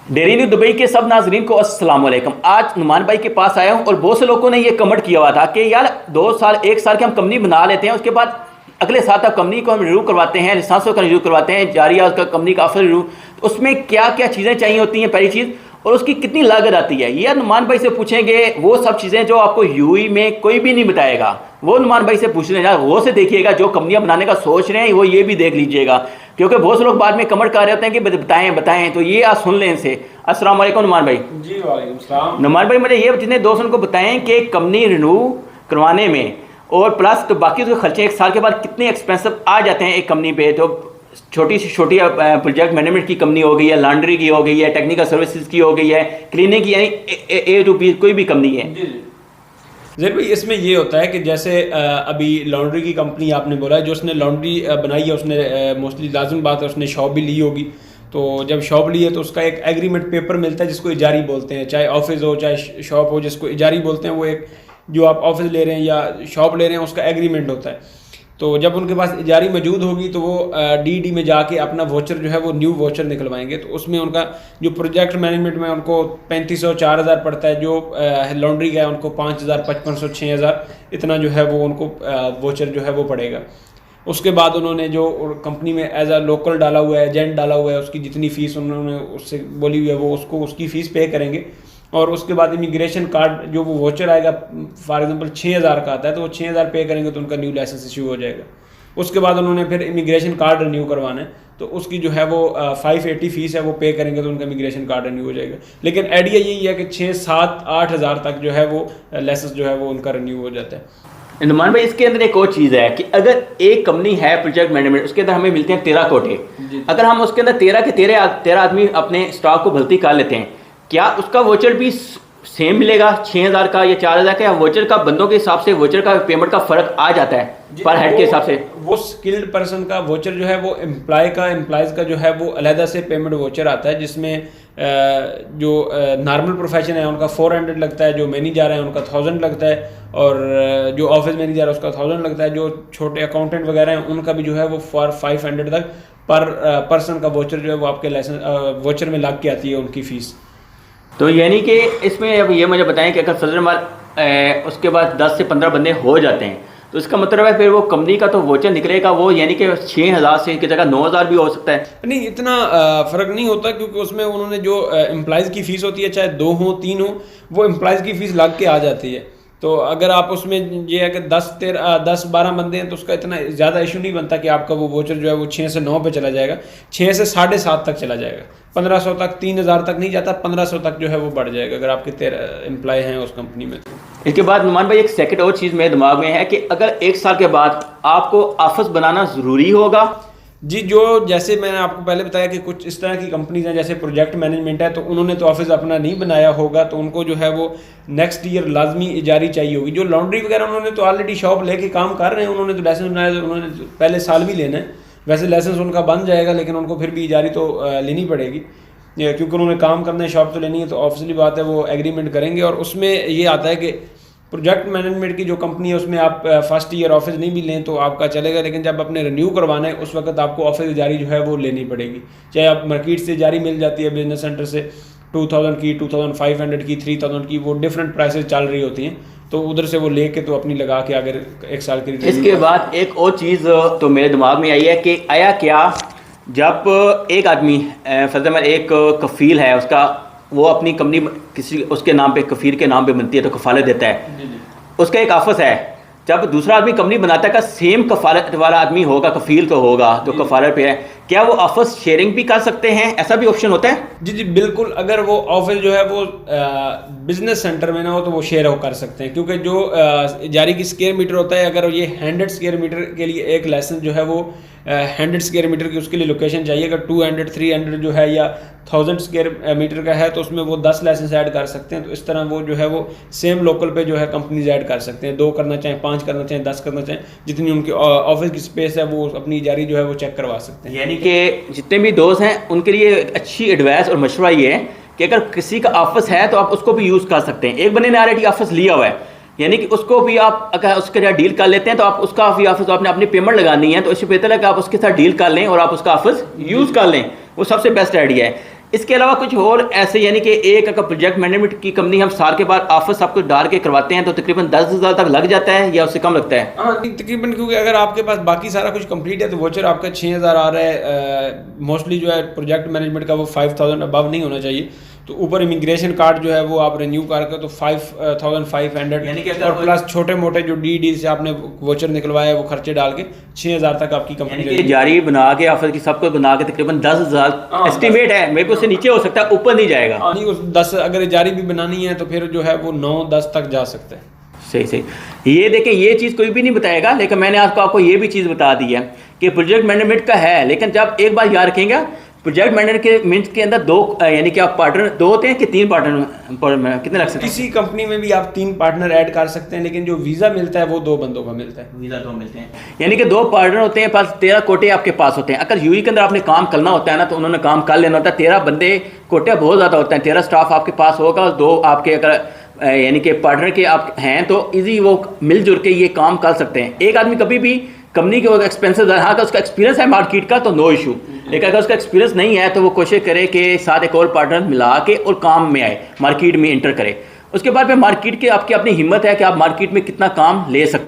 Daily news Dubai के सब नाजरीन को अस्सलाम वालेकुम। आज नुमान भाई के पास आया हूँ और बहुत से लोगों ने ये कमेंट किया हुआ था कि यार 2 साल 1 साल के हम कंपनी बना लेते हैं, उसके बाद अगले साल तक कंपनी को हम रिव्यू करवाते हैं, लाइसेंसों का रिव्यू करवाते हैं, जारिया उसका कंपनी का ऑफिस रिव्यू, तो उसमें क्या क्या चीज़ें चाहिए होती हैं पहली चीज़, और उसकी कितनी लागत आती है। ये नुमान भाई से पूछेंगे वो सब चीज़ें जो आपको यूएई में कोई भी नहीं बताएगा, वो नुमान भाई से पूछ लेना। वो से देखिएगा जो कंपनियां बनाने का सोच रहे हैं वो ये भी देख लीजिएगा, क्योंकि बहुत से लोग बाद में कमेंट कर रहे होते हैं कि बताएं बताएं, तो ये आप सुन लें इनसे। अस्सलाम वालेकुम नुमान भाई। जी वालेकुम सलाम। नुमान भाई मुझे ये जितने दोस्तों को बताएं कि कंपनी रिन्यू करवाने में और प्लस तो बाकी तो खर्चे 1 साल के बाद कितने एक्सपेंसिव आ जाते हैं एक कंपनी पे। तो छोटी से छोटी प्रोजेक्ट मैनेजमेंट की कंपनी हो गई है, लॉन्ड्री की हो गई है, टेक्निकल सर्विसेज की हो गई है, क्लीनिंग की, यानी ए टू बी कोई भी कंपनी है। ज़ेर भाई इसमें ये होता है कि जैसे अभी लॉन्ड्री की कंपनी आपने बोला है, जो उसने लॉन्ड्री बनाई है उसने मोस्टली लाजिम बात है उसने शॉप भी ली होगी। तो जब शॉप ली है तो उसका एक एग्रीमेंट पेपर मिलता है जिसको इजारी बोलते हैं, चाहे ऑफिस हो चाहे शॉप हो, जिसको इजारी बोलते हैं। वो एक जो आप ऑफिस ले रहे हैं या शॉप ले रहे हैं उसका एग्रीमेंट होता है। तो जब उनके पास इजारी मौजूद होगी तो वो डीडी में जाके अपना वोचर जो है वो न्यू वोचर निकलवाएंगे। तो उसमें उनका जो प्रोजेक्ट मैनेजमेंट में उनको 3500 4000 पड़ता है, जो लॉन्ड्री का है उनको 5000 5500 6000 इतना जो है वो उनको वोचर जो है वो पड़ेगा। उसके बाद उन्होंने जो कंपनी में एज अ लोकल डाला हुआ है, एजेंट डाला हुआ है, उसकी जितनी फ़ीस उन्होंने उससे बोली हुई है वो उसको उसकी फ़ीस पे करेंगे। और उसके बाद इमिग्रेशन कार्ड जो वो वोचर आएगा, फॉर एग्जांपल 6000 का आता है तो वो 6000 पे करेंगे तो उनका न्यू लाइसेंस इशू हो जाएगा। उसके बाद उन्होंने फिर इमिग्रेशन कार्ड रिन्यू करवाना है तो उसकी जो है वो 580 फ़ीस है वो पे करेंगे तो उनका इमिग्रेशन कार्ड रिन्यू हो जाएगा। लेकिन आइडिया यही है कि 6 7 8 हज़ार तक जो है वो लाइसेंस जो है वो उनका रिन्यू हो जाता है। नुमान भाई इसके अंदर एक और चीज़ है कि अगर एक कंपनी है प्रोजेक्ट मैनेजमेंट, उसके अंदर हमें मिलते हैं 13 कोटे। अगर हम उसके अंदर 13 के 13 आदमी अपने स्टॉक को भर्ती कर लेते हैं, क्या उसका वोचर भी सेम मिलेगा 6000 का या 4000 का, या वोचर का बंदों के हिसाब से वोचर का पेमेंट का फ़र्क आ जाता है पर हेड के हिसाब से? वो स्किल्ड पर्सन का वोचर जो है वो एम्प्लॉयज़ का जो है वो अलहदा से पेमेंट वोचर आता है, जिसमें जो नॉर्मल प्रोफेशन है उनका 400 लगता है, जो मैनेजर है उनका 1000 लगता है, और जो ऑफिस मैनेजर है उसका 1000 लगता है, जो छोटे अकाउंटेंट वगैरह हैं उनका भी जो है वो 500 तक पर पर्सन का वोचर जो है वो आपके लाइसेंस वोचर में लग के आती है उनकी फ़ीस। तो यानी कि इसमें अब ये मुझे बताएं कि अगर फजल माल उसके बाद 10 से 15 बंदे हो जाते हैं तो इसका मतलब है फिर वो कंपनी का तो वोचर निकलेगा वो, यानी कि 6000 से की जगह 9000 भी हो सकता है। नहीं, इतना फ़र्क नहीं होता क्योंकि उसमें उन्होंने जो एम्प्लॉयज़ की फ़ीस होती है, चाहे 2 हो 3 हो, वो एम्प्लॉयज़ की फ़ीस लग के आ जाती है। तो अगर आप उसमें ये है कि 10-12 बंदे हैं तो उसका इतना ज़्यादा इशू नहीं बनता कि आपका वो वोचर जो है वो 6 से 9 पे चला जाएगा, 6 से 7.5 तक चला जाएगा, 1500 तक, 3000 तक नहीं जाता, 1500 तक जो है वो बढ़ जाएगा अगर आपके 13 एम्प्लॉय हैं उस कंपनी में। इसके बाद नुमान भाई एक सेकंड और चीज़ मेरे दिमाग में है कि अगर 1 साल के बाद आपको ऑफिस बनाना ज़रूरी होगा? जी, जो जैसे मैंने आपको पहले बताया कि कुछ इस तरह की कंपनीज हैं जैसे प्रोजेक्ट मैनेजमेंट है, तो उन्होंने तो ऑफिस अपना नहीं बनाया होगा तो उनको जो है वो नेक्स्ट ईयर लाजमी इजारी चाहिए होगी। जो लॉन्ड्री वगैरह उन्होंने तो ऑलरेडी शॉप लेके काम कर रहे हैं, उन्होंने तो लाइसेंस बनाया, तो उन्होंने तो पहले साल भी लेना है। वैसे लाइसेंस उनका बन जाएगा लेकिन उनको फिर भी इजारी तो लेनी पड़ेगी क्योंकि उन्होंने काम करना है, शॉप तो लेनी है, तो ऑब्वियसली बात है वो एग्रीमेंट करेंगे। और उसमें ये आता है कि प्रोजेक्ट मैनेजमेंट की जो कंपनी है उसमें आप फर्स्ट ईयर ऑफिस नहीं भी लें तो आपका चलेगा, लेकिन जब आपने रिन्यू करवाना है उस वक्त आपको ऑफिस जारी जो है वो लेनी पड़ेगी। चाहे आप मार्केट से जारी मिल जाती है, बिजनेस सेंटर से 2000 की, 2500 की, 3000 की, वो डिफरेंट प्राइसेस चल रही होती हैं, तो उधर से वो लेके तो अपनी लगा के अगर 1 साल की। इसके बाद एक और चीज़ तो मेरे दिमाग में आई है कि आया क्या, जब एक आदमी फजल एक कफ़ील है, उसका वो अपनी कंपनी किसी उसके नाम पे, कफ़ील के नाम पे बनती है तो कफ़ालत देता है, उसका एक ऑफिस है। जब दूसरा आदमी कंपनी बनाता है का सेम कफ़ालत वाला आदमी होगा, कफ़ील तो होगा जो कफ़ालत पे है, क्या वो ऑफिस शेयरिंग भी कर सकते हैं? ऐसा भी ऑप्शन होता है? जी बिल्कुल, अगर वो ऑफिस जो है वो बिजनेस सेंटर में ना हो तो वो शेयर कर सकते हैं, क्योंकि जो जारी की स्क्वायर मीटर होता है, अगर ये 100 स्क्वायर मीटर के लिए एक लाइसेंस जो है वो 100 स्क्वायर मीटर की उसके लिए लोकेशन चाहिए। अगर 200 300 जो है या 1000 स्क्वायर मीटर का है तो उसमें वो 10 लाइसेंस ऐड कर सकते हैं। तो इस तरह वो जो है वो सेम लोकल पे जो है कंपनीज ऐड कर सकते हैं, 2 करना चाहें, 5 करना चाहें, 10 करना चाहें, जितनी उनकी ऑफिस की स्पेस है वो अपनी जारी जो है वो चेक करवा सकते हैं। यानी कि जितने भी दोस्त हैं उनके लिए अच्छी एडवाइस और मशवरा ये है कि अगर किसी का ऑफिस है तो आप उसको भी यूज़ कर सकते हैं। एक बंदे ने ऑलरेडी ऑफिस लिया हुआ है, यानी कि उसको भी आप अगर उसके साथ डील कर लेते हैं तो आप उसका भी ऑफिस, आपने अपनी पेमेंट लगानी है तो इससे बेहतर है कि आप उसके साथ डील कर लें और आप उसका ऑफिस यूज़ कर लें, वो सबसे बेस्ट आइडिया है। इसके अलावा कुछ और ऐसे, यानी कि एक अगर प्रोजेक्ट मैनेजमेंट की कंपनी हम साल के बाद ऑफिस सब कुछ डाल के करवाते हैं तो तकरीबन 10,000 तक लग जाता है या उससे कम लगता है? हाँ तकरीबन, क्योंकि अगर आपके पास बाकी सारा कुछ कंप्लीट है तो वोचर आपका 6,000 आ रहा है। मोस्टली जो है प्रोजेक्ट मैनेजमेंट का वो 5,000 अबव नहीं होना चाहिए। तो ऊपर इमिग्रेशन कार्ड जो है वो आप रिन्यू करके तो 5,500, यानी कि और प्लस छोटे मोटे जो डी से आपने वोचर निकलवाया वो खर्चे डाल के 6,000 तक आपकी कंपनी जारी बना के ऑफिस की सब कुछ बना के तकरीबन 10,000 एस्टिमेट है। मेरे को उससे नीचे हो सकता है, ऊपर नहीं जाएगा। नहीं, उस 10 अगर जारी भी बनानी है तो फिर जो है वो 9-10 तक जा सकता है। सही सही। ये देखें, ये चीज़ कोई भी नहीं बताएगा, लेकिन मैंने आपको ये भी चीज़ बता दी है कि प्रोजेक्ट मैनेजमेंट का है। लेकिन जब एक बार याद रखेंगे, प्रोजेक्ट मैनेजर के मीन्स के अंदर दो, यानी कि आप पार्टनर दो होते हैं कि 3 पार्टनर कितने रख सकते हैं? किसी कंपनी में भी आप 3 पार्टनर ऐड कर सकते हैं, लेकिन जो वीज़ा मिलता है वो 2 बंदों का मिलता है। वीज़ा 2 मिलते हैं, यानी कि 2 पार्टनर होते हैं, पास 13 कोटे आपके पास होते हैं। अगर यूई के अंदर आपने काम करना होता है ना, तो उन्होंने काम कर लेना होता है। 13 बंदे, कोटे बहुत ज़्यादा होते हैं, 13 स्टाफ आपके पास होगा और 2 आपके अगर यानी कि पार्टनर के आप हैं तो इजी वो मिलजुल के ये काम कर सकते हैं। एक आदमी कभी भी कंपनी के एक्सपेंसेस, हाँ अगर उसका एक्सपीरियंस है मार्केट का तो नो इशू, लेकिन अगर उसका एक्सपीरियंस नहीं है तो वो कोशिश करे कि साथ एक और पार्टनर मिला के और काम में आए, मार्केट में इंटर करे। उसके बाद में मार्केट के आपकी अपनी हिम्मत है कि आप मार्केट में कितना काम ले सकते हैं।